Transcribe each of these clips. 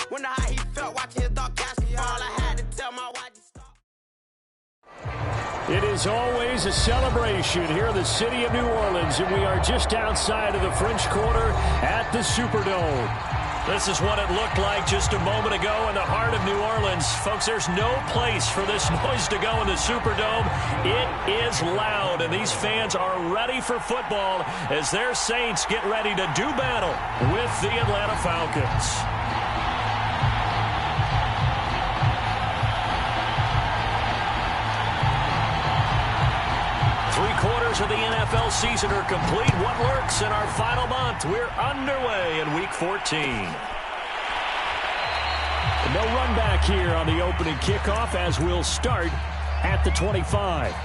Wonder how he felt watching his dog catch the ball. I had to tell my wife to stop. It is always a celebration here in the city of New Orleans, and we are just outside of the French Quarter at the Superdome. This is what it looked like just a moment ago in the heart of New Orleans. Folks, there's no place for this noise to go in the Superdome. It is loud, and these fans are ready for football as their Saints get ready to do battle with the Atlanta Falcons. Three-quarters of the NFL season are complete. What lurks in our final month? We're underway in Week 14. No run back here on the opening kickoff as we'll start at the 25.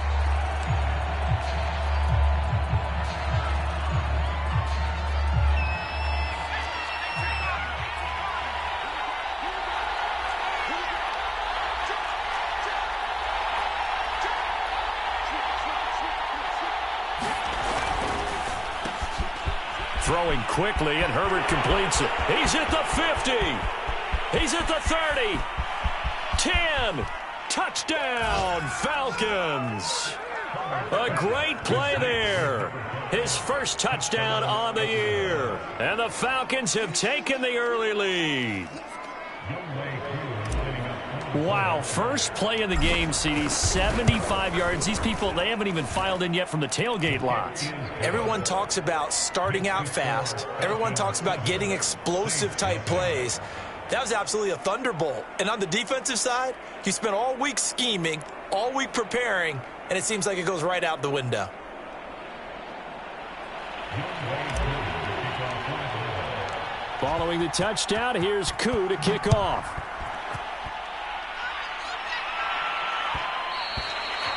Throwing quickly, and Herbert completes it. He's at the 50. He's at the 30. 10. Touchdown, Falcons. A great play there. His first touchdown on the year. And the Falcons have taken the early lead. Wow, first play of the game, CD, 75 yards. These people, they haven't even filed in yet from the tailgate lots. Everyone talks about starting out fast. Everyone talks about getting explosive-type plays. That was absolutely a thunderbolt. And on the defensive side, you spent all week scheming, all week preparing, and it seems like it goes right out the window. Following the touchdown, here's Koo to kick off.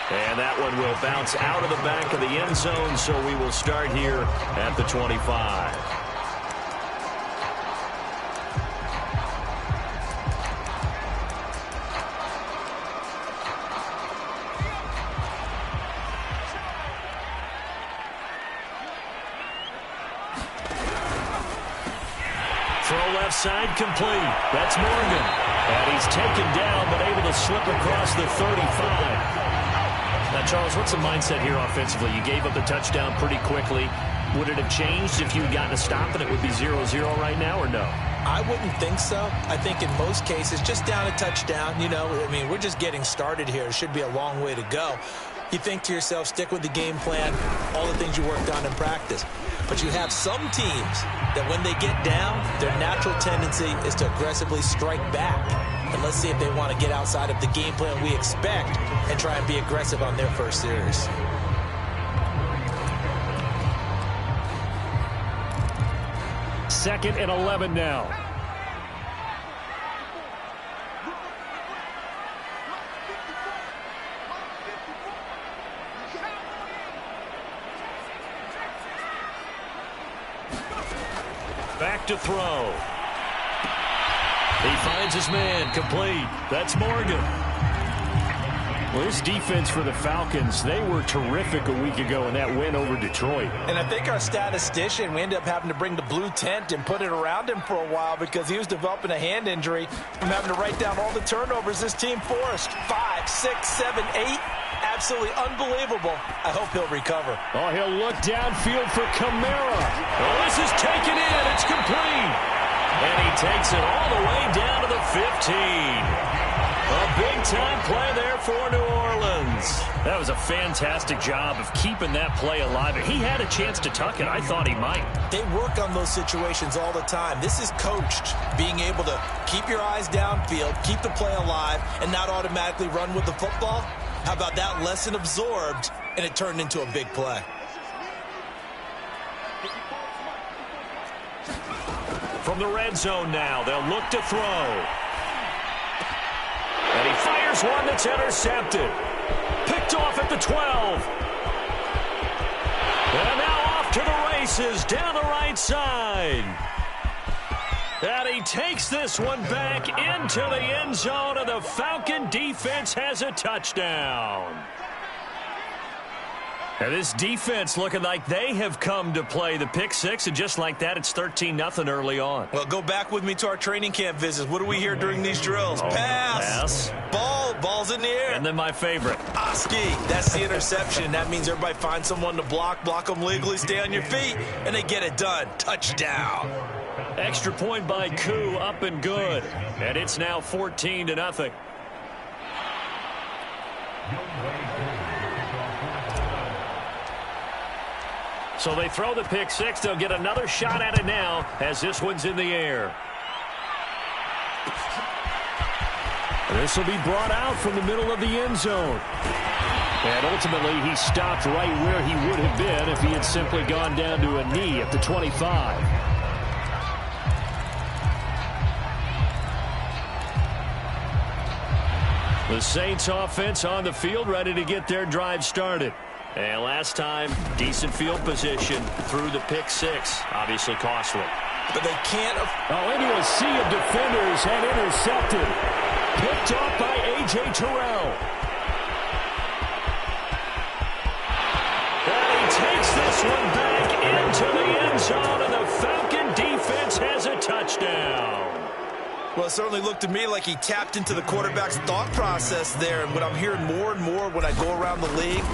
And that one will bounce out of the back of the end zone, so we will start here at the 25. Throw left side complete. That's Morgan. And he's taken down but able to slip across the 35. Now, Charles, what's the mindset here offensively? You gave up the touchdown pretty quickly. Would it have changed if you had gotten a stop and it would be 0-0 right now, or no? I wouldn't think so. I think in most cases, just down a touchdown, you know, I mean, we're just getting started here. It should be a long way to go. You think to yourself, stick with the game plan, all the things you worked on in practice. But you have some teams that when they get down, their natural tendency is to aggressively strike back. And let's see if they want to get outside of the game plan we expect and try and be aggressive on their first series. Second and 11 now. Back to throw. He finds his man, complete. That's Morgan. Well, this defense for the Falcons, they were terrific a week ago in that win over Detroit. And I think our statistician, we ended up having to bring the blue tent and put it around him for a while because he was developing a hand injury from having to write down all the turnovers this team forced. 5, 6, 7, 8. Absolutely unbelievable. I hope he'll recover. Oh, he'll look downfield for Kamara. Oh, this is taken in. It's complete. And he takes it all the way down to the 15. A big-time play there for New Orleans. That was a fantastic job of keeping that play alive. He had a chance to tuck it. I thought he might. They work on those situations all the time. This is coached, being able to keep your eyes downfield, keep the play alive, and not automatically run with the football. How about that lesson absorbed, and it turned into a big play. From the red zone now, they'll look to throw. And he fires one that's intercepted. Picked off at the 12. And now off to the races down the right side. And he takes this one back into the end zone, and the Falcon defense has a touchdown. And this defense looking like they have come to play. The pick six, and just like that, it's 13-0 early on. Well, go back with me to our training camp visits. What do we hear during these drills? Oh, pass. Ball's in the air. And then my favorite. Oski, that's the interception. That means everybody finds someone to block them legally, stay on your feet, and they get it done. Touchdown. Extra point by Koo, up and good. And it's now 14-0. So they throw the pick six. They'll get another shot at it now as this one's in the air. This will be brought out from the middle of the end zone. And ultimately, he stopped right where he would have been if he had simply gone down to a knee at the 25. The Saints offense on the field, ready to get their drive started. And last time, decent field position through the pick six. Obviously costly. But they can't... into a sea of defenders and intercepted. Picked off by A.J. Terrell. And he takes this one back into the end zone, and the Falcon defense has a touchdown. Well, it certainly looked to me like he tapped into the quarterback's thought process there. And what I'm hearing more and more when I go around the league,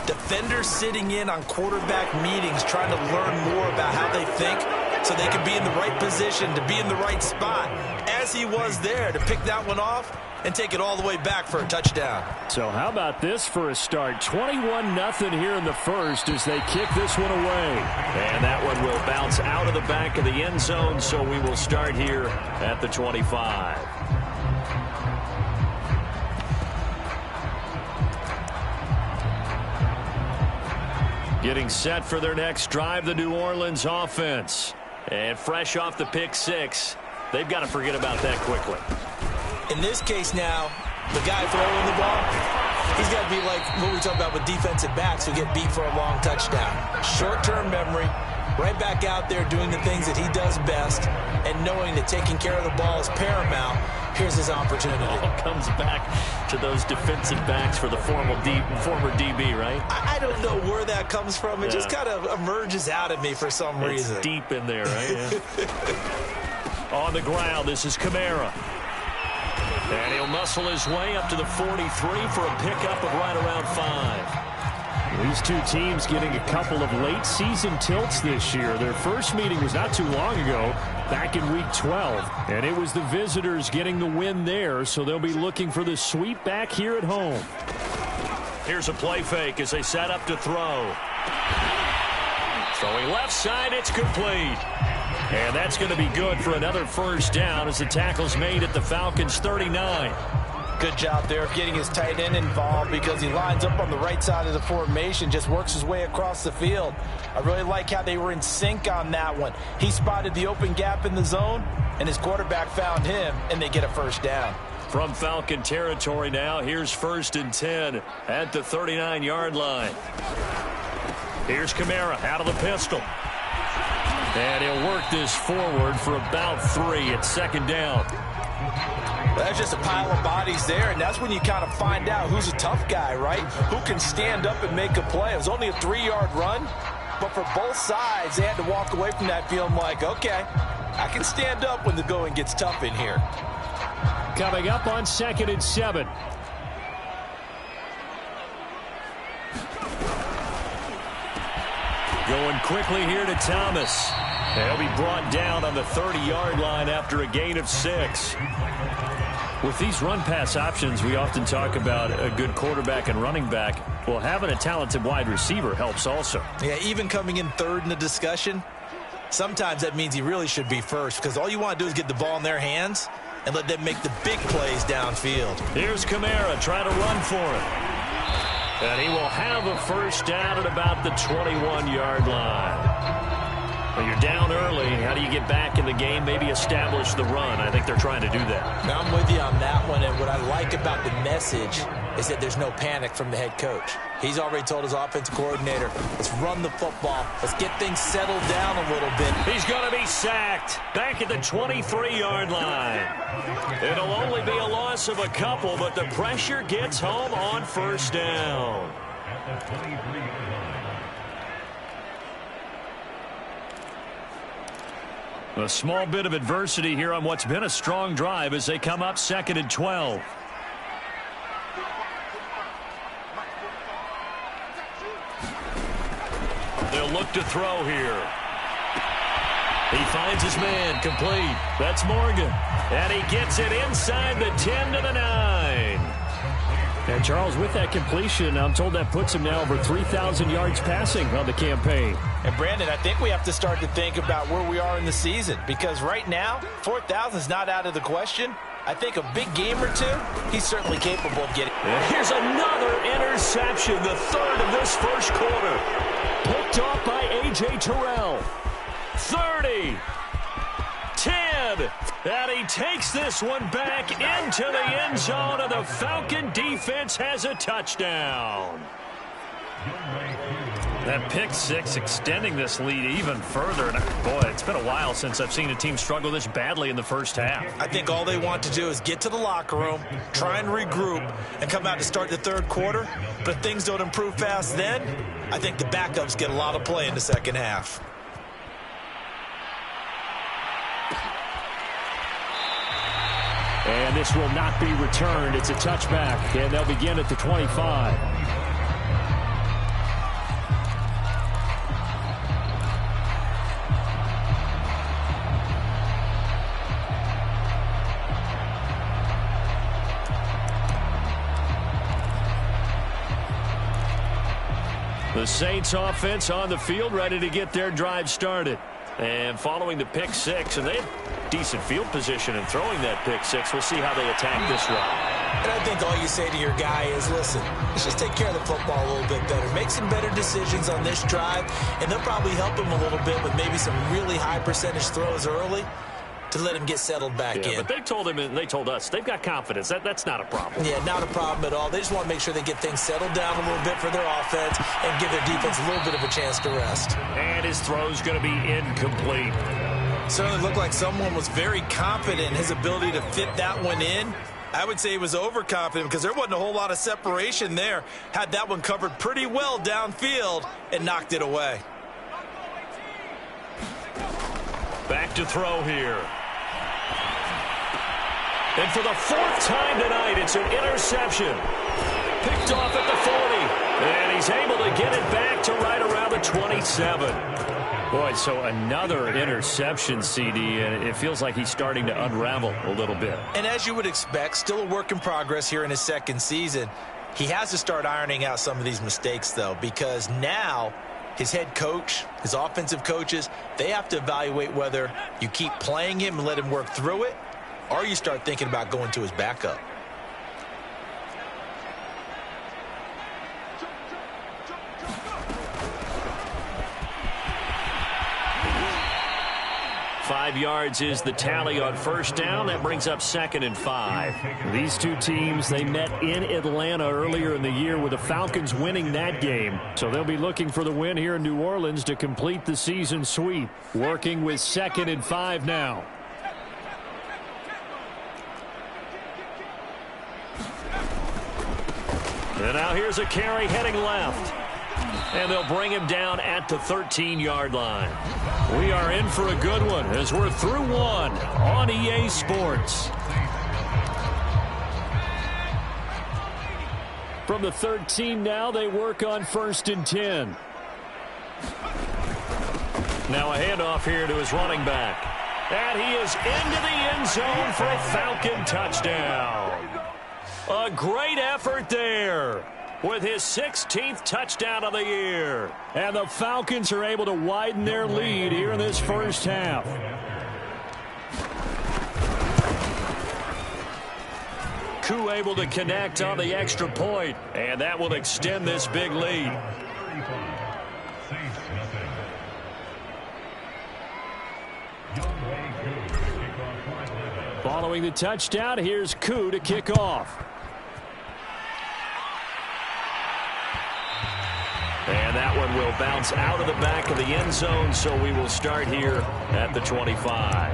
defenders sitting in on quarterback meetings trying to learn more about how they think so they can be in the right position, to be in the right spot, as he was there, to pick that one off and take it all the way back for a touchdown. So how about this for a start? 21-0 here in the first as they kick this one away. And that one will bounce out of the back of the end zone, so we will start here at the 25. Getting set for their next drive, the New Orleans offense. And fresh off the pick six, they've got to forget about that quickly. In this case now, the guy throwing the ball, he's got to be like what we talk about with defensive backs who get beat for a long touchdown. Short-term memory, right back out there doing the things that he does best, and knowing that taking care of the ball is paramount. Here's his opportunity. It all comes back to those defensive backs for the former DB, right? I don't know where that comes from. It just kind of emerges out of me for some reason. It's deep in there, right? Yeah. On the ground, this is Kamara. And he'll muscle his way up to the 43 for a pickup of right around 5. These two teams getting a couple of late season tilts this year. Their first meeting was not too long ago, back in week 12. And it was the visitors getting the win there, so they'll be looking for the sweep back here at home. Here's a play fake as they set up to throw. Throwing left side, it's complete. And that's going to be good for another first down as the tackle's made at the Falcons' 39. Good job there of getting his tight end involved because he lines up on the right side of the formation, just works his way across the field. I really like how they were in sync on that one. He spotted the open gap in the zone, and his quarterback found him, and they get a first down. From Falcon territory now, here's 1st and 10 at the 39-yard line. Here's Kamara out of the pistol. And he'll work this forward for about 3 at 2nd down. That's just a pile of bodies there, and that's when you kind of find out who's a tough guy, right? Who can stand up and make a play. It was only a 3-yard run, but for both sides, they had to walk away from that feeling like, okay, I can stand up when the going gets tough in here. Coming up on 2nd and 7. Going quickly here to Thomas. He'll be brought down on the 30-yard line after a gain of 6. With these run-pass options, we often talk about a good quarterback and running back. Well, having a talented wide receiver helps also. Yeah, even coming in third in the discussion, sometimes that means he really should be first because all you want to do is get the ball in their hands and let them make the big plays downfield. Here's Kamara trying to run for it. And he will have a first down at about the 21-yard line. Well, you're down early. How do you get back in the game? Maybe establish the run. I think they're trying to do that. Now, I'm with you on that one, and what I like about the message is that there's no panic from the head coach. He's already told his offensive coordinator, let's run the football. Let's get things settled down a little bit. He's going to be sacked back at the 23-yard line. It'll only be a loss of a couple, but the pressure gets home on first down. A small bit of adversity here on what's been a strong drive as they come up 2nd and 12. They'll look to throw here. He finds his man, complete. That's Morgan. And he gets it inside the 10 to the 9. And Charles, with that completion, I'm told that puts him now over 3,000 yards passing on the campaign. And Brandon, I think we have to start to think about where we are in the season, because right now, 4,000 is not out of the question. I think a big game or two, he's certainly capable of getting. And here's another interception, the third of this first quarter. Picked off by A.J. Terrell. 30, 10, and he takes this one back into the end zone, and the Falcon defense has a touchdown. That pick six extending this lead even further. And boy, it's been a while since I've seen a team struggle this badly in the first half. I think all they want to do is get to the locker room, try and regroup, and come out to start the third quarter. But if things don't improve fast then, I think the backups get a lot of play in the second half. And this will not be returned. It's a touchback, and they'll begin at the 25. The Saints offense on the field, ready to get their drive started. And following the pick six, and they had decent field position in throwing that pick six. We'll see how they attack this one. And I think all you say to your guy is, listen, let's just take care of the football a little bit better. Make some better decisions on this drive, and they'll probably help him a little bit with maybe some really high percentage throws early to let him get settled back in. But they told him and they told us they've got confidence. That's not a problem. Yeah, not a problem at all. They just want to make sure they get things settled down a little bit for their offense and give their defense a little bit of a chance to rest. And his throw's going to be incomplete. Certainly looked like someone was very confident in his ability to fit that one in. I would say he was overconfident because there wasn't a whole lot of separation there. Had that one covered pretty well downfield and knocked it away. Back to throw here. And for the fourth time tonight, it's an interception. Picked off at the 40. And he's able to get it back to right around the 27. Boy, so another interception, CD, and it feels like he's starting to unravel a little bit. And as you would expect, still a work in progress here in his second season. He has to start ironing out some of these mistakes, though, because now his head coach, his offensive coaches, they have to evaluate whether you keep playing him and let him work through it, or you start thinking about going to his backup. Five yards is the tally on first down. That brings up 2nd and 5. These two teams, they met in Atlanta earlier in the year with the Falcons winning that game. So they'll be looking for the win here in New Orleans to complete the season sweep. Working with 2nd and 5 now. And now here's a carry heading left. And they'll bring him down at the 13-yard line. We are in for a good one as we're through one on EA Sports. From the 13 now, they work on 1st and 10. Now a handoff here to his running back. And he is into the end zone for a Falcon touchdown. A great effort there with his 16th touchdown of the year. And the Falcons are able to widen their lead here in this first half. Koo able to connect on the extra point, and that will extend this big lead. Following the touchdown, here's Koo to kick off. And that one will bounce out of the back of the end zone, so we will start here at the 25.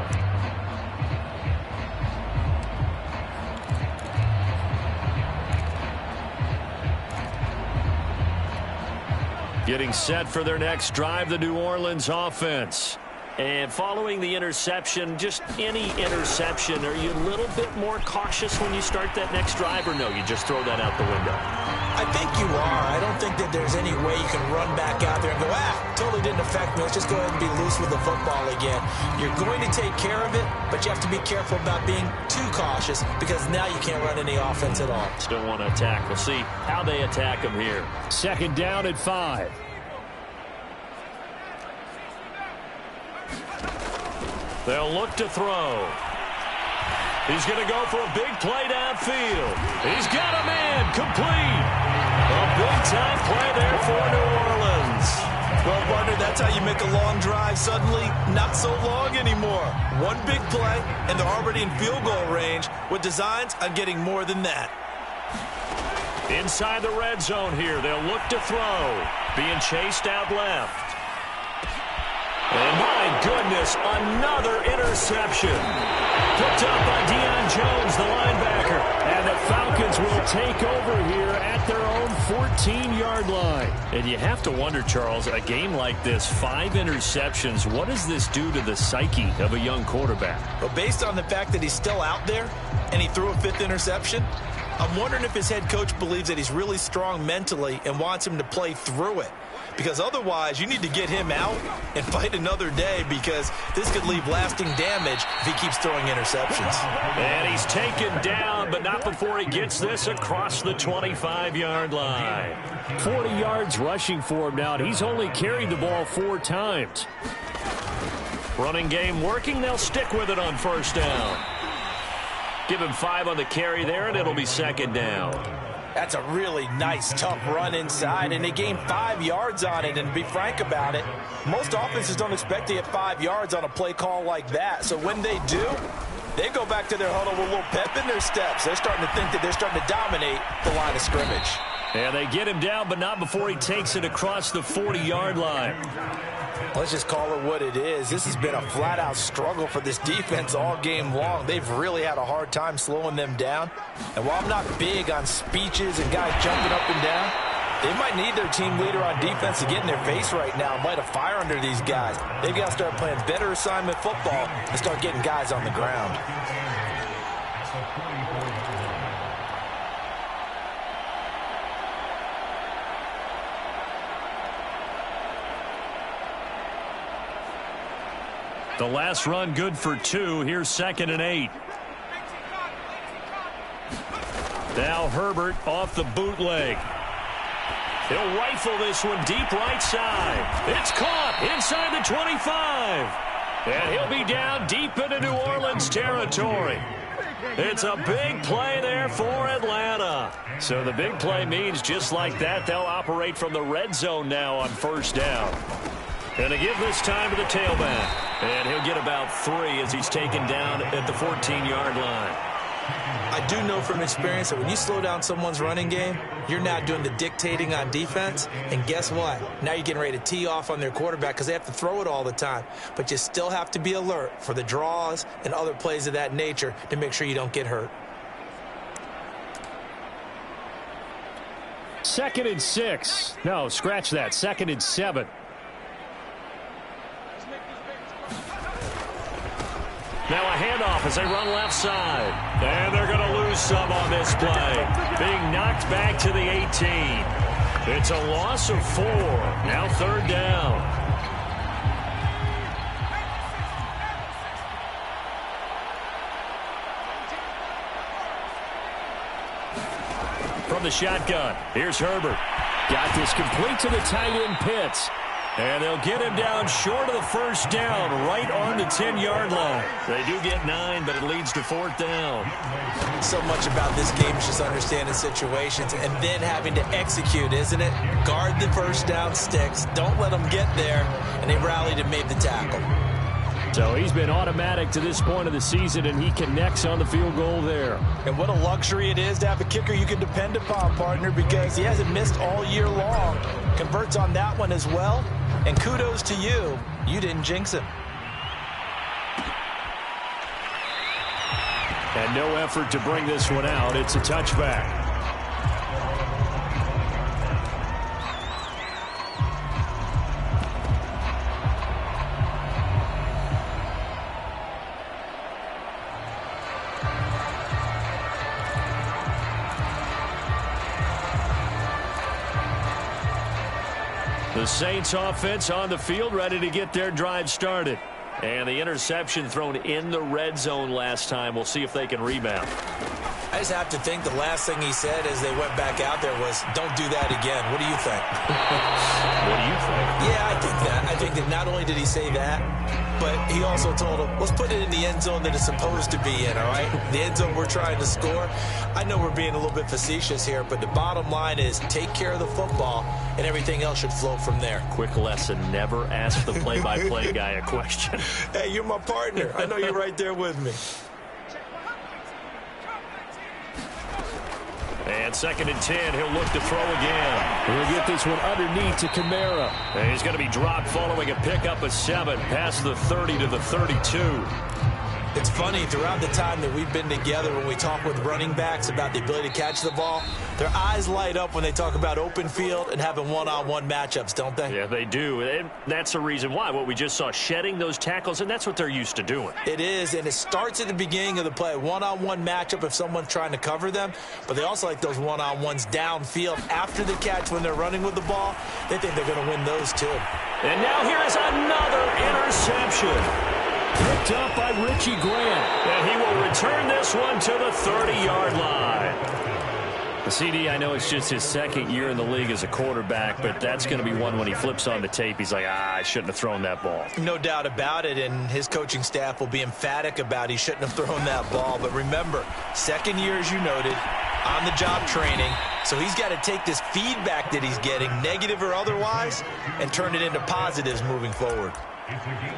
Getting set for their next drive, the New Orleans offense. And following the interception, just any interception, are you a little bit more cautious when you start that next drive, or no, you just throw that out the window? I think you are. I don't think that there's any way you can run back out there and go, totally didn't affect me. Let's just go ahead and be loose with the football again. You're going to take care of it, but you have to be careful about being too cautious because now you can't run any offense at all. Still want to attack. We'll see how they attack them here. Second down at 5. They'll look to throw. He's going to go for a big play downfield. He's got a man complete. A big-time play there for New Orleans. Well, partner, that's how you make a long drive suddenly not so long anymore. One big play, and they're already in field goal range with designs on getting more than that. Inside the red zone here, they'll look to throw. Being chased out left. And my goodness, another interception. Picked up by Deion Jones, the linebacker. And the Falcons will take over here at their own 14-yard line. And you have to wonder, Charles, a game like this, 5 interceptions, what does this do to the psyche of a young quarterback? Well, based on the fact that he's still out there and he threw a 5th interception, I'm wondering if his head coach believes that he's really strong mentally and wants him to play through it. Because otherwise, you need to get him out and fight another day because this could leave lasting damage if he keeps throwing interceptions. And he's taken down, but not before he gets this across the 25-yard line. 40 yards rushing for him now, and he's only carried the ball 4 times. Running game working. They'll stick with it on first down. Give him 5 on the carry there, and it'll be second down. That's a really nice, tough run inside, and they gained 5 yards on it. And to be frank about it, most offenses don't expect to get 5 yards on a play call like that. So when they do, they go back to their huddle with a little pep in their steps. They're starting to think that they're starting to dominate the line of scrimmage. And they get him down, but not before he takes it across the 40-yard line. Let's just call it what it is. This has been a flat-out struggle for this defense all game long. They've really had a hard time slowing them down. And while I'm not big on speeches and guys jumping up and down, they might need their team leader on defense to get in their face right now and light a fire under these guys. They've got to start playing better assignment football and start getting guys on the ground. The last run good for 2. Here's 2nd and 8. Now Herbert off the bootleg. He'll rifle this one deep right side. It's caught inside the 25. And he'll be down deep into New Orleans territory. It's a big play there for Atlanta. So the big play means just like that, they'll operate from the red zone now on first down. And to give this time to the tailback. And he'll get about 3 as he's taken down at the 14-yard line. I do know from experience that when you slow down someone's running game, you're now doing the dictating on defense. And guess what? Now you're getting ready to tee off on their quarterback because they have to throw it all the time. But you still have to be alert for the draws and other plays of that nature to make sure you don't get hurt. 2nd and 6. No, scratch that. 2nd and 7. Now a handoff as they run left side. And they're going to lose some on this play. Being knocked back to the 18. It's a loss of 4. Now 3rd down. From the shotgun, here's Herbert. Got this complete to the tight end Pitts. And they'll get him down short of the first down, right on the 10-yard line. They do get 9, but it leads to 4th down. So much about this game is just understanding situations and then having to execute, isn't it? Guard the first down sticks. Don't let them get there. And they rallied and made the tackle. So he's been automatic to this point of the season, and he connects on the field goal there. And what a luxury it is to have a kicker you can depend upon, partner, because he hasn't missed all year long. Converts on that one as well. And kudos to you. You didn't jinx him. And no effort to bring this one out. It's a touchback. The Saints offense on the field, ready to get their drive started. And the interception thrown in the red zone last time. We'll see if they can rebound. I just have to think the last thing he said as they went back out there was, don't do that again. What do you think? What do you think? Yeah, I think that. I think that not only did he say that, but he also told him, let's put it in the end zone that it's supposed to be in, all right? The end zone we're trying to score. I know we're being a little bit facetious here, but the bottom line is take care of the football, and everything else should flow from there. Quick lesson, never ask the play-by-play guy a question. Hey, you're my partner. I know you're right there with me. And 2nd and 10, he'll look to throw again. He'll get this one underneath to Kamara. And he's going to be dropped following a pickup of 7 past the 30 to the 32. It's funny, throughout the time that we've been together, when we talk with running backs about the ability to catch the ball, their eyes light up when they talk about open field and having one-on-one matchups, don't they? Yeah, they do. And that's the reason why. What we just saw, shedding those tackles, and that's what they're used to doing. It is, and it starts at the beginning of the play. One-on-one matchup if someone's trying to cover them, but they also like those one-on-ones downfield after the catch when they're running with the ball. They think they're going to win those too. And now here is another interception. Picked up by Richie Grant. And he will return this one to the 30-yard line. The CD, I know it's just his 2nd year in the league as a quarterback, but that's going to be one when he flips on the tape. He's like, I shouldn't have thrown that ball. No doubt about it, and his coaching staff will be emphatic about he shouldn't have thrown that ball. But remember, 2nd year, as you noted, on-the-job training. So he's got to take this feedback that he's getting, negative or otherwise, and turn it into positives moving forward.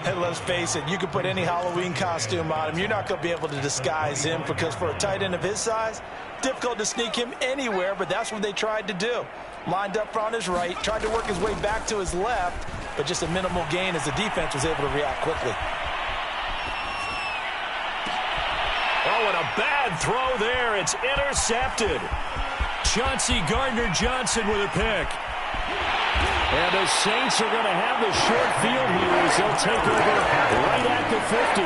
And let's face it, you can put any Halloween costume on him. You're not going to be able to disguise him because for a tight end of his size, difficult to sneak him anywhere, but that's what they tried to do. Lined up on his right, tried to work his way back to his left, but just a minimal gain as the defense was able to react quickly. Oh, and a bad throw there. It's intercepted. Chauncey Gardner-Johnson with a pick. And the Saints are going to have the short field here as they'll take over right at the 50.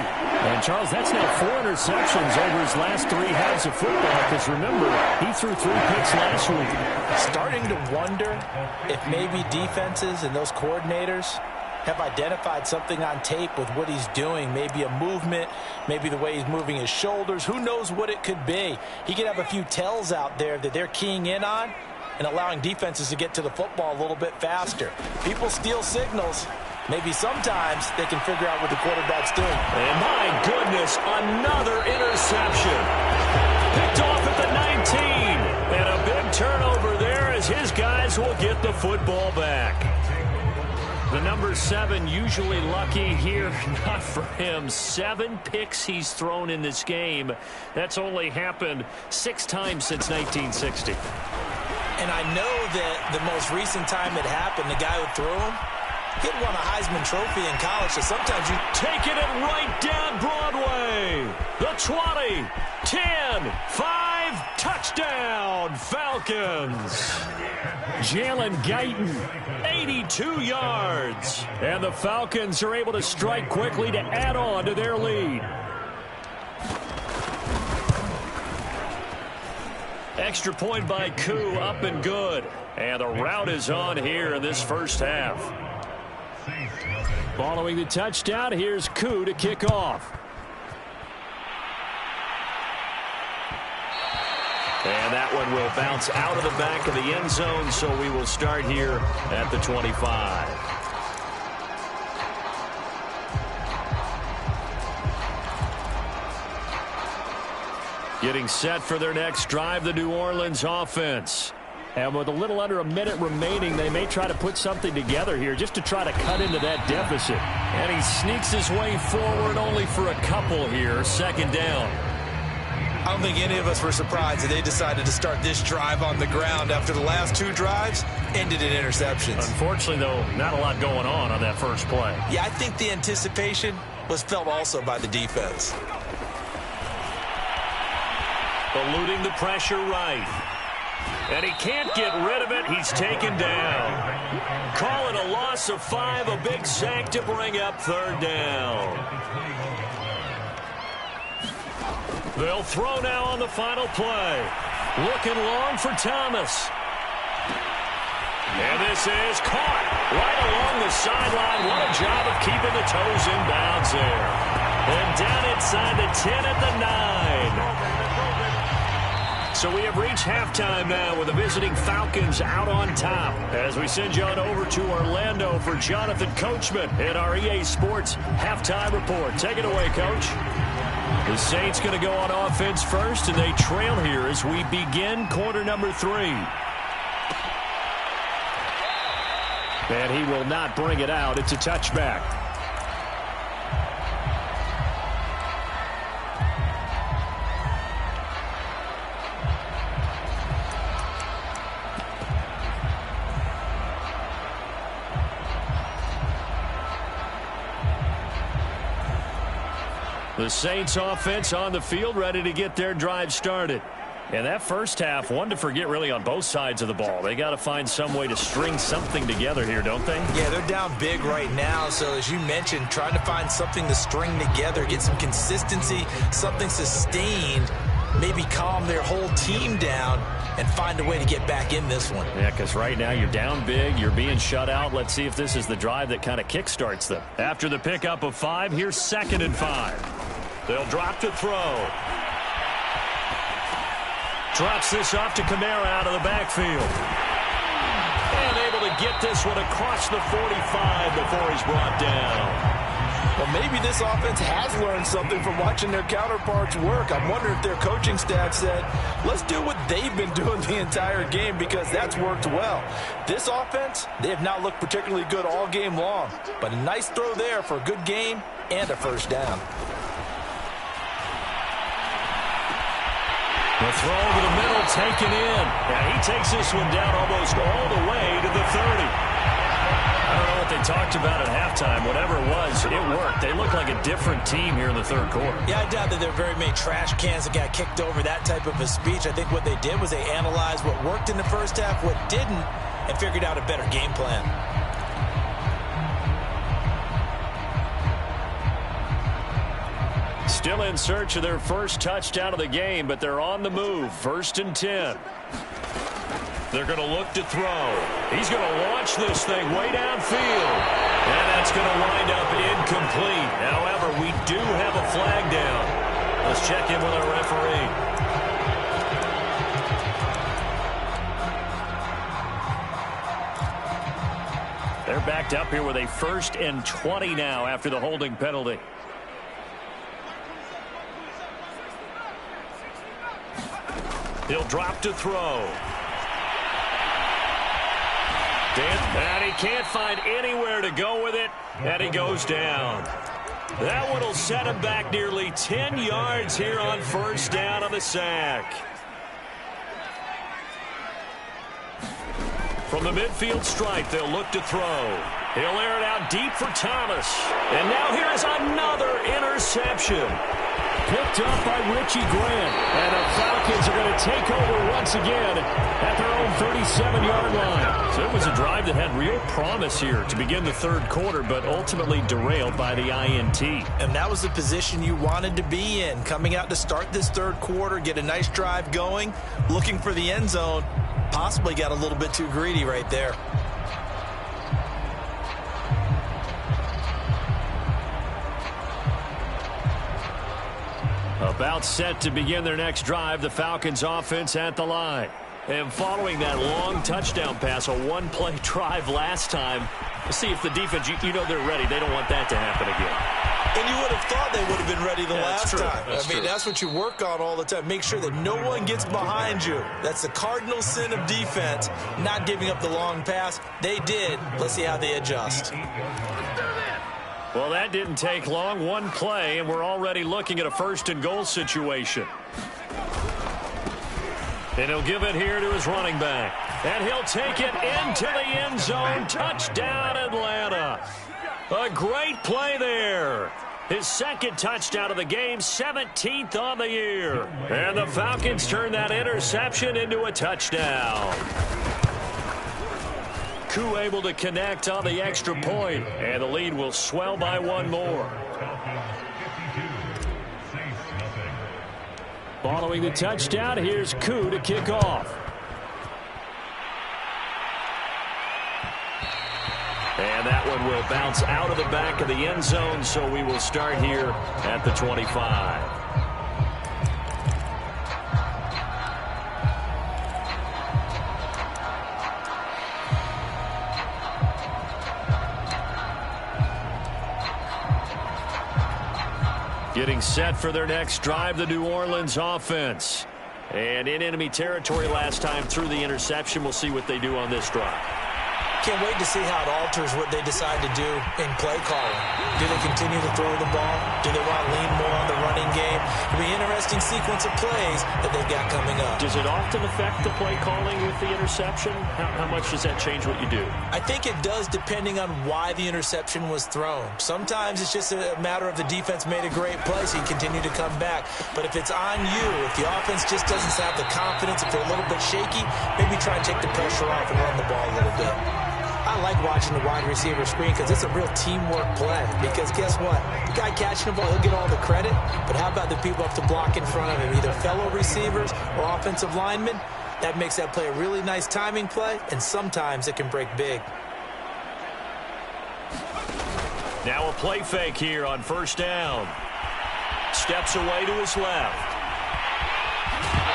And, Charles, that's now 4 interceptions over his last 3 halves of football because, remember, he threw 3 picks last week. Starting to wonder if maybe defenses and those coordinators have identified something on tape with what he's doing. Maybe a movement, maybe the way he's moving his shoulders. Who knows what it could be? He could have a few tells out there that they're keying in on and allowing defenses to get to the football a little bit faster. People steal signals. Maybe sometimes they can figure out what the quarterback's doing. And my goodness, another interception. Picked off at the 19. And a big turnover there as his guys will get the football back. The number 7 usually lucky here. Not for him. 7 picks he's thrown in this game. That's only happened 6 times since 1960. And I know that the most recent time it happened, the guy who threw him, he had won a Heisman Trophy in college, so sometimes you taking it right down Broadway. The 20, 10, 5, touchdown, Falcons. Jalen Guyton, 82 yards. And the Falcons are able to strike quickly to add on to their lead. Extra point by Koo, up and good. And the route is on here in this first half. Following the touchdown, here's Koo to kick off. And that one will bounce out of the back of the end zone, so we will start here at the 25. Getting set for their next drive, the New Orleans offense. And with a little under a minute remaining, they may try to put something together here just to try to cut into that deficit. And he sneaks his way forward only for a couple here. 2nd down. I don't think any of us were surprised that they decided to start this drive on the ground after the last 2 drives ended in interceptions. Unfortunately, though, not a lot going on that first play. Yeah, I think the anticipation was felt also by the defense. Eluding the pressure right. And he can't get rid of it. He's taken down. Call it a loss of 5, a big sack to bring up 3rd down. They'll throw now on the final play. Looking long for Thomas. And this is caught right along the sideline. What a job of keeping the toes in bounds there. And down inside the 10 at the 9. So we have reached halftime now with the visiting Falcons out on top. As we send you on over to Orlando for Jonathan Coachman in our EA Sports halftime report. Take it away, Coach. The Saints going to go on offense first, and they trail here as we begin quarter number 3. And he will not bring it out. It's a touchback. The Saints offense on the field, ready to get their drive started. And that first half, one to forget really on both sides of the ball. They got to find some way to string something together here, don't they? Yeah, they're down big right now. So as you mentioned, trying to find something to string together, get some consistency, something sustained, maybe calm their whole team down and find a way to get back in this one. Yeah, because right now you're down big, you're being shut out. Let's see if this is the drive that kind of kickstarts them. After the pickup of 5, here's 2nd and 5. They'll drop to throw. Drops this off to Kamara out of the backfield. And able to get this one across the 45 before he's brought down. Well, maybe this offense has learned something from watching their counterparts work. I'm wondering if their coaching staff said, let's do what they've been doing the entire game, because that's worked well. This offense, they have not looked particularly good all game long. But a nice throw there for a good gain and a first down. The throw over the middle taken in. And he takes this one down almost all the way to the 30. I don't know what they talked about at halftime. Whatever it was, it worked. They look like a different team here in the third quarter. Yeah, I doubt that there are very many trash cans that got kicked over that type of a speech. I think what they did was they analyzed what worked in the first half, what didn't, and figured out a better game plan. Still in search of their first touchdown of the game, but they're on the move. 1st and 10. They're going to look to throw. He's going to launch this thing way downfield. And that's going to wind up incomplete. However, we do have a flag down. Let's check in with our referee. They're backed up here with a 1st and 20 now after the holding penalty. He'll drop to throw. And he can't find anywhere to go with it, and he goes down. That one will set him back nearly 10 yards here on 1st down on the sack. From the midfield stripe, they'll look to throw. He'll air it out deep for Thomas. And now here is another interception. Picked up by Richie Grant. And the Falcons are going to take over once again at their own 37-yard line. So it was a drive that had real promise here to begin the third quarter, but ultimately derailed by the INT. And that was the position you wanted to be in. Coming out to start this third quarter, get a nice drive going, looking for the end zone. Possibly got a little bit too greedy right there. About set to begin their next drive, the Falcons offense at the line. And following that long touchdown pass, a one-play drive last time, let's see if the defense, you know they're ready. They don't want that to happen again. And you would have thought they would have been ready the last time. That's true. That's what you work on all the time. Make sure that no one gets behind you. That's the cardinal sin of defense, not giving up the long pass. They did. Let's see how they adjust. Well, that didn't take long. One play, and we're already looking at a 1st and goal situation. And he'll give it here to his running back. And he'll take it into the end zone. Touchdown, Atlanta. A great play there. His 2nd touchdown of the game, 17th on the year. And the Falcons turn that interception into a touchdown. Koo able to connect on the extra point, and the lead will swell by one more. Following the touchdown, here's Koo to kick off. And that one will bounce out of the back of the end zone, so we will start here at the 25. Getting set for their next drive, the New Orleans offense. And in enemy territory last time through the interception. We'll see what they do on this drive. Can't wait to see how it alters what they decide to do in play calling. Do they continue to throw the ball? Do they want to lean more on the running game? It'll be an interesting sequence of plays that they've got coming up. Does it often affect the play calling with the interception? How much does that change what you do? I think it does, depending on why the interception was thrown. Sometimes it's just a matter of the defense made a great play, so you continue to come back. But if it's on you, if the offense just doesn't have the confidence, if they're a little bit shaky, maybe try and take the pressure off and run the ball a little bit. I like watching the wide receiver screen because it's a real teamwork play. Because guess what? The guy catching the ball, he'll get all the credit. But how about the people up to block in front of him, either fellow receivers or offensive linemen? That makes that play a really nice timing play, and sometimes it can break big. Now a play fake here on first down. Steps away to his left.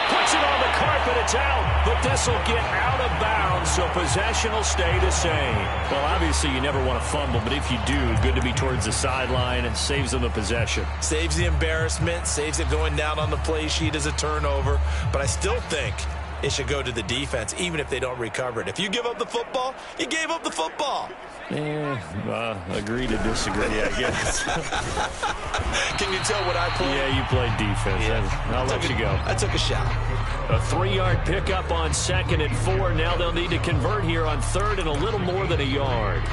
Puts it on the carpet, it's out, but this will get out of bounds, so possession will stay the same. Well, obviously you never want to fumble, but if you do, good to be towards the sideline and saves them the possession. Saves the embarrassment, saves it going down on the play sheet as a turnover, but I still think it should go to the defense, even if they don't recover it. If you give up the football, you gave up the football. Agree to disagree, I guess. Can you tell what I played? Yeah, you played defense. Yeah. I'll let you go. I took a shot. A 3-yard pickup on 2nd and 4. Now they'll need to convert here on 3rd and a little more than a yard.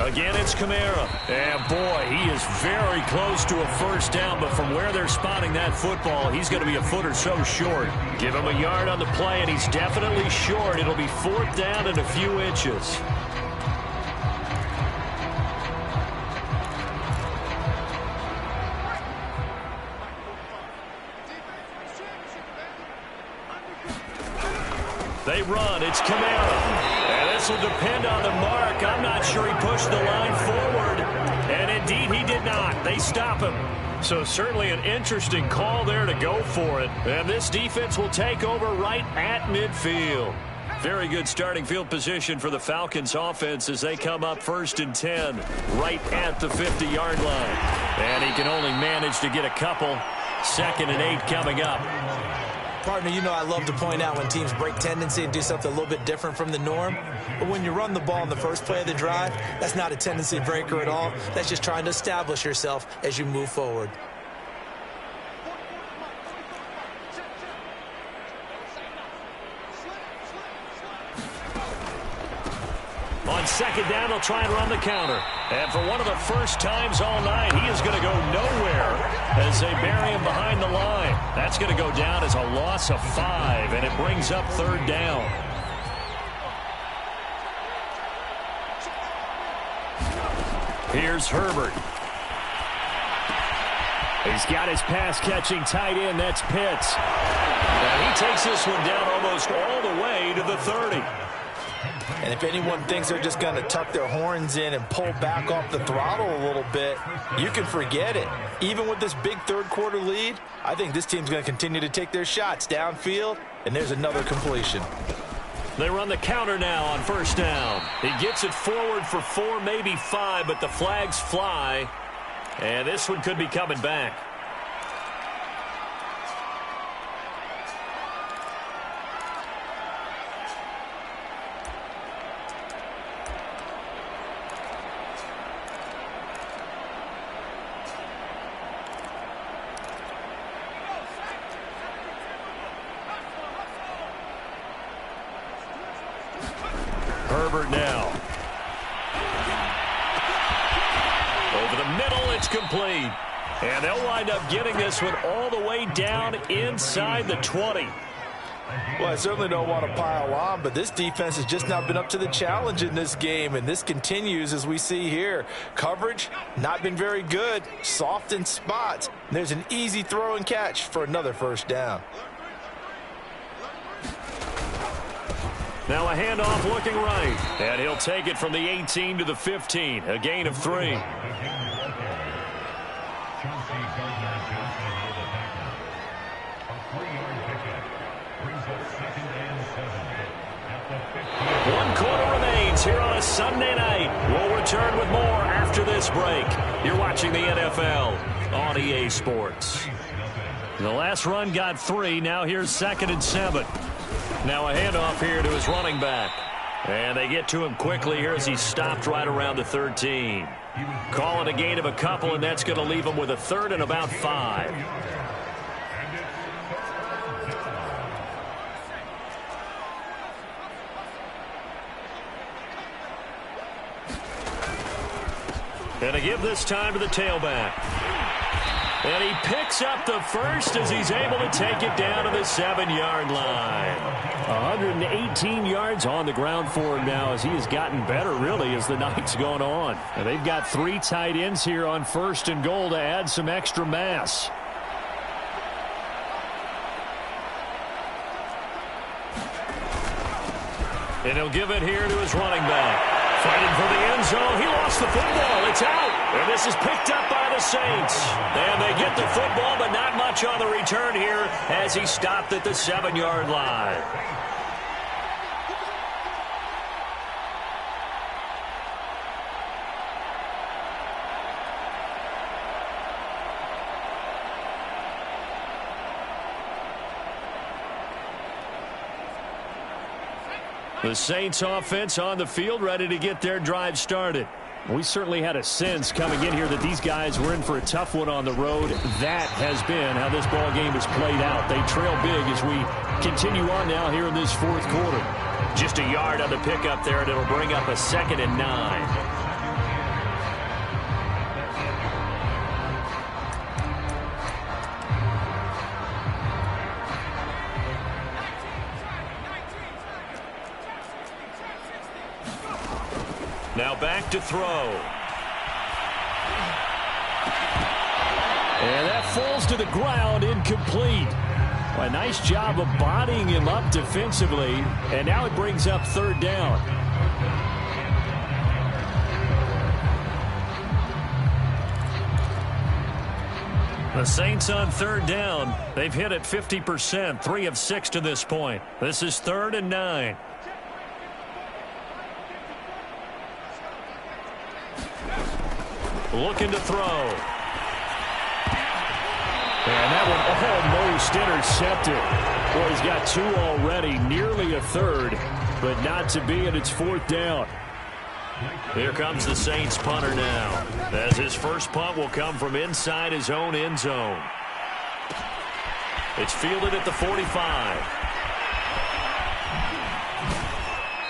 Again, it's Kamara. And, boy, he is very close to a first down, but from where they're spotting that football, he's going to be a foot or so short. Give him a yard on the play, and he's definitely short. It'll be 4th down and a few inches. They run. It's Kamara. And this will depend on the mark. I'm not sure he pushed the line forward. And indeed, he did not. They stop him. So certainly an interesting call there to go for it. And this defense will take over right at midfield. Very good starting field position for the Falcons offense as they come up 1st and 10 right at the 50-yard line. And he can only manage to get a couple. 2nd and 8 coming up. Partner, you know I love to point out when teams break tendency and do something a little bit different from the norm. But when you run the ball in the first play of the drive, that's not a tendency breaker at all. That's just trying to establish yourself as you move forward. On 2nd down, they'll try and run the counter. And for one of the first times all night, he is going to go nowhere as they bury him behind the line. That's going to go down as a loss of 5, and it brings up 3rd down. Here's Herbert. He's got his pass-catching tight end. That's Pitts. And he takes this one down almost all the way to the 30. And if anyone thinks they're just going to tuck their horns in and pull back off the throttle a little bit, you can forget it. Even with this big third-quarter lead, I think this team's going to continue to take their shots downfield, and there's another completion. They run the counter now on 1st down. He gets it forward for 4, maybe 5, but the flags fly. And this one could be coming back. Herbert now. Over the middle, it's complete. And they'll wind up getting this one all the way down inside the 20. Well, I certainly don't want to pile on, but this defense has just not been up to the challenge in this game, and this continues as we see here. Coverage, not been very good, soft in spots. There's an easy throw and catch for another first down. Now a handoff looking right, and he'll take it from the 18 to the 15, a gain of 3. One quarter remains here on a Sunday night. We'll return with more after this break. You're watching the NFL on EA Sports. The last run got 3. Now here's 2nd and 7. Now a handoff here to his running back. And they get to him quickly here as he's stopped right around the 13. Calling a gain of a couple, and that's going to leave him with a 3rd and about 5. And a give this time to the tailback. And he picks up the first as he's able to take it down to the 7-yard line. 118 yards on the ground for him now as he has gotten better, really, as the night's gone on. And they've got 3 tight ends here on 1st and goal to add some extra mass. And he'll give it here to his running back. Fighting for the end zone. He lost the football. It's out. And this is picked up by the Saints. And they get the football, but not much on the return here as he stopped at the 7-yard line. The Saints offense on the field, ready to get their drive started. We certainly had a sense coming in here that these guys were in for a tough one on the road. That has been how this ball game has played out. They trail big as we continue on now here in this 4th quarter. Just a yard on the pickup there, and it'll bring up a 2nd and 9. Now back to throw. And that falls to the ground, incomplete. A nice job of bodying him up defensively, and now it brings up 3rd down. The Saints on 3rd down. They've hit it 50%, 3 of 6 to this point. This is 3rd and 9. Looking to throw. And that one almost intercepted. Boy, he's got 2 already, nearly a 3rd, but not to be, and it's 4th down. Here comes the Saints punter now, as his first punt will come from inside his own end zone. It's fielded at the 45.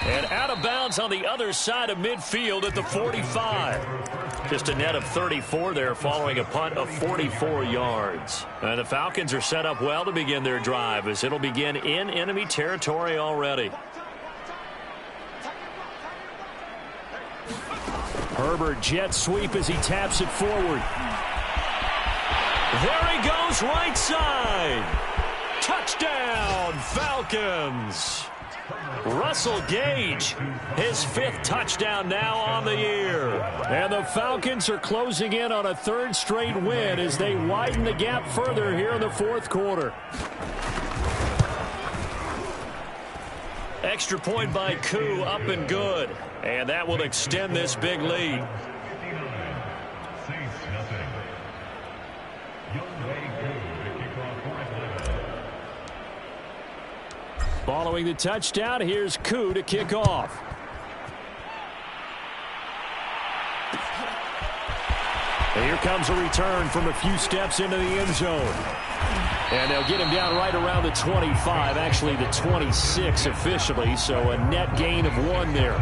And out of bounds on the other side of midfield at the 45. Just a net of 34 there following a punt of 44 yards. And the Falcons are set up well to begin their drive as it'll begin in enemy territory already. Herbert jet sweep as he taps it forward. There he goes right side. Touchdown, Falcons. Russell Gage, his 5th touchdown now on the year. And the Falcons are closing in on a 3rd straight win as they widen the gap further here in the 4th quarter. Extra point by Koo, up and good. And that will extend this big lead. Following the touchdown, here's Koo to kick off. And here comes a return from a few steps into the end zone. And they'll get him down right around the 25, actually the 26 officially, so a net gain of 1 there.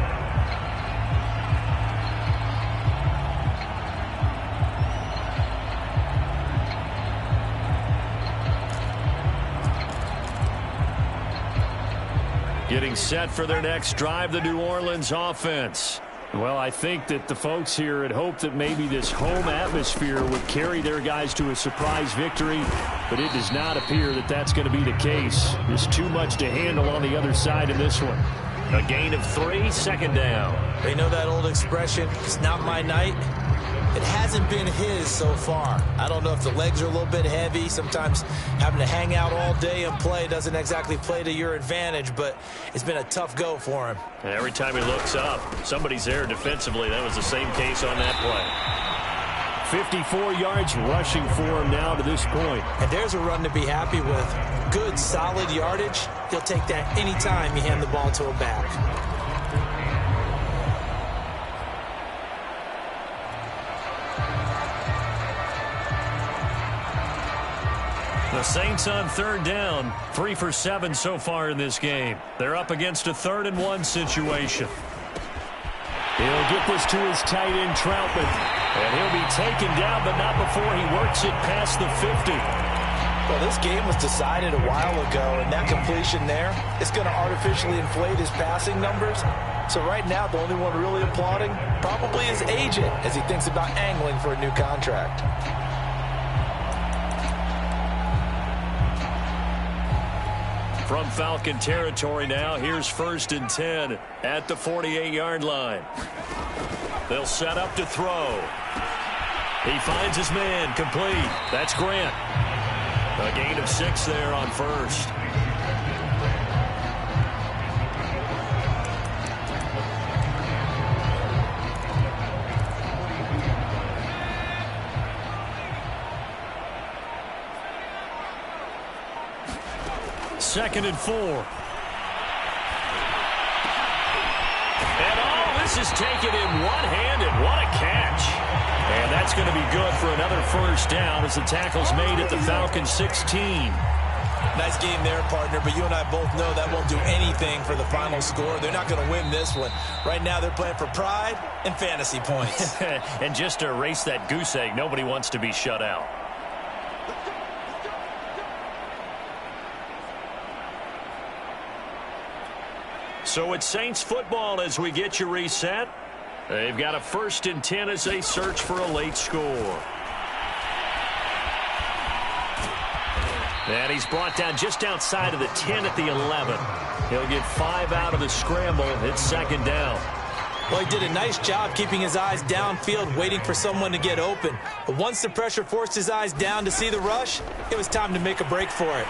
Getting set for their next drive, the New Orleans offense. Well, I think that the folks here had hoped that maybe this home atmosphere would carry their guys to a surprise victory, but it does not appear that that's going to be the case. There's too much to handle on the other side in this one. A gain of 3, second down. They know that old expression, it's not my night. It hasn't been his so far. I don't know if the legs are a little bit heavy. Sometimes having to hang out all day and play doesn't exactly play to your advantage, but it's been a tough go for him. And every time he looks up, somebody's there defensively. That was the same case on that play. 54 yards rushing for him now to this point. And there's a run to be happy with. Good, solid yardage. He'll take that anytime you hand the ball to a back. The Saints on third down, 3 for 7 so far in this game. They're up against a 3rd-and-1 situation. He'll get this to his tight end, Troutman. And he'll be taken down, but not before he works it past the 50. Well, this game was decided a while ago, and that completion there is going to artificially inflate his passing numbers. So right now, the only one really applauding probably his agent as he thinks about angling for a new contract. From Falcon territory now, here's 1st and 10 at the 48-yard line. They'll set up to throw. He finds his man, complete. That's Grant. A gain of 6 there on 1st. Second and 4. And this is taken in one-handed. What a catch. And that's going to be good for another 1st down as the tackle's made at the Falcons 16. Nice game there, partner, but you and I both know that won't do anything for the final score. They're not going to win this one. Right now they're playing for pride and fantasy points. And just to erase that goose egg, nobody wants to be shut out. So it's Saints football as we get you reset. They've got a 1st and 10 as they search for a late score. And he's brought down just outside of the 10 at the 11. He'll get 5 out of the scramble. It's 2nd down. Well, he did a nice job keeping his eyes downfield, waiting for someone to get open. But once the pressure forced his eyes down to see the rush, it was time to make a break for it.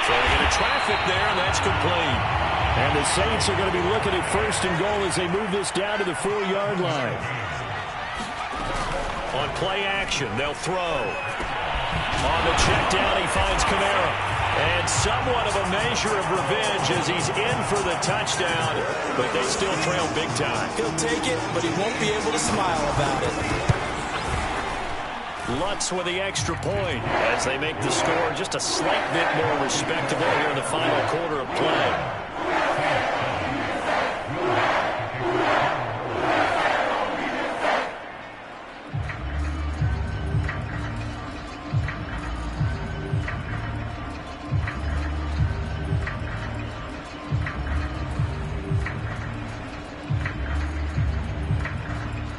Throwing into traffic there, and that's complete. And the Saints are going to be looking at 1st and goal as they move this down to the 4-yard line. On play action, they'll throw. On the check down, he finds Kamara. And somewhat of a measure of revenge as he's in for the touchdown, but they still trail big time. He'll take it, but he won't be able to smile about it. Lutz with the extra point as they make the score just a slight bit more respectable here in the final quarter of play.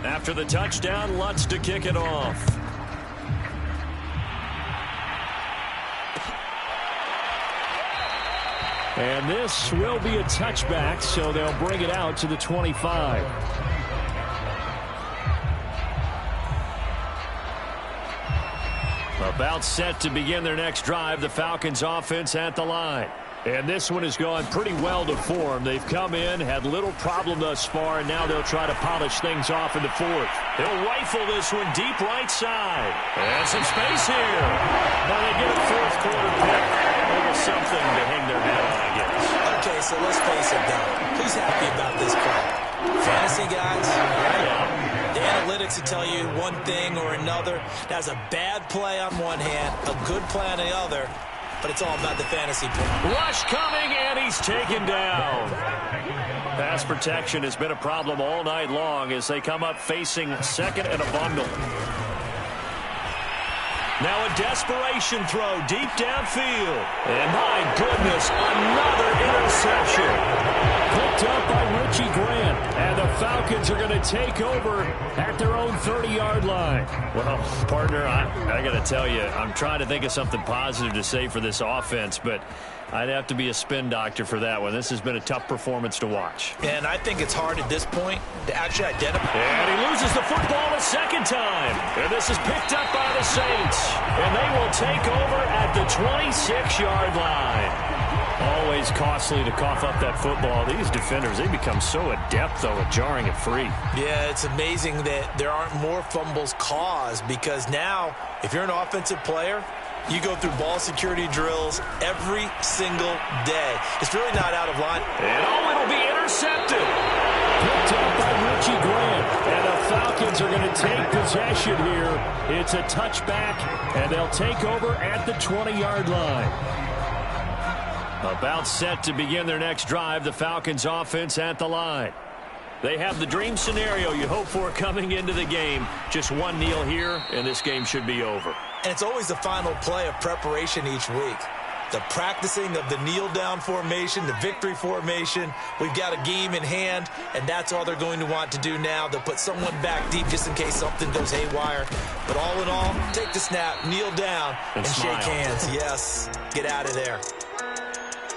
After the touchdown, Lutz to kick it off. And this will be a touchback, so they'll bring it out to the 25. About set to begin their next drive, the Falcons offense at the line. And this one has gone pretty well to form. They've come in, had little problem thus far, and now they'll try to polish things off in the 4th. He'll rifle this one deep right side. And some space here. Now they get a 4th quarter pick. A little something to hang their hat on, I guess. Okay, so let's face it, though. Who's happy about this play? Fantasy guys, right? Yeah. The analytics will tell you one thing or another. That's a bad play on one hand, a good play on the other. But it's all about the fantasy point. Rush coming, and he's taken down. Pass protection has been a problem all night long as they come up facing 2nd and a bundle. Now a desperation throw deep downfield. And my goodness, another interception. Picked up by Richie Grant. And the Falcons are going to take over at their own 30-yard line. Well, partner, I got to tell you, I'm trying to think of something positive to say for this offense, but I'd have to be a spin doctor for that one. This has been a tough performance to watch. And I think it's hard at this point to actually identify. And he loses the football a second time. And this is picked up by the Saints. And they will take over at the 26-yard line. Always costly to cough up that football. These defenders, they become so adept, though, at jarring it free. Yeah, it's amazing that there aren't more fumbles caused, because now, if you're an offensive player, you go through ball security drills every single day. It's really not out of line. And it'll be intercepted. Picked up by Richie Grant. And the Falcons are going to take possession here. It's a touchback, and they'll take over at the 20-yard line. About set to begin their next drive, the Falcons offense at the line. They have the dream scenario you hope for coming into the game. Just one kneel here, and this game should be over. And it's always the final play of preparation each week. The practicing of the kneel-down formation, the victory formation. We've got a game in hand, and that's all they're going to want to do now. They'll put someone back deep just in case something goes haywire. But all in all, take the snap, kneel down, and shake hands. Yes, get out of there.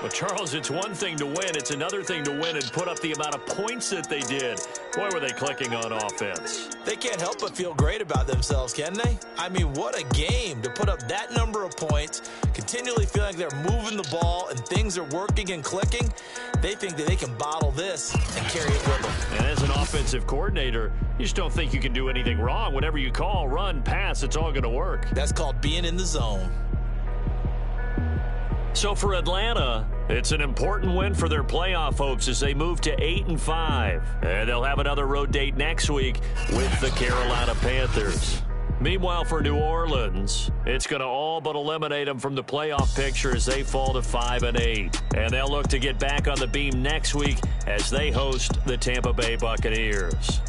Well, Charles, it's one thing to win. It's another thing to win and put up the amount of points that they did. Boy, were they clicking on offense. They can't help but feel great about themselves, can they? I mean, what a game to put up that number of points, continually feeling like they're moving the ball and things are working and clicking. They think that they can bottle this and carry it with them. And as an offensive coordinator, you just don't think you can do anything wrong. Whatever you call, run, pass, it's all going to work. That's called being in the zone. So for Atlanta, it's an important win for their playoff hopes as they move to 8-5. And they'll have another road date next week with the Carolina Panthers. Meanwhile, for New Orleans, it's going to all but eliminate them from the playoff picture as they fall to 5-8. And they'll look to get back on the beam next week as they host the Tampa Bay Buccaneers.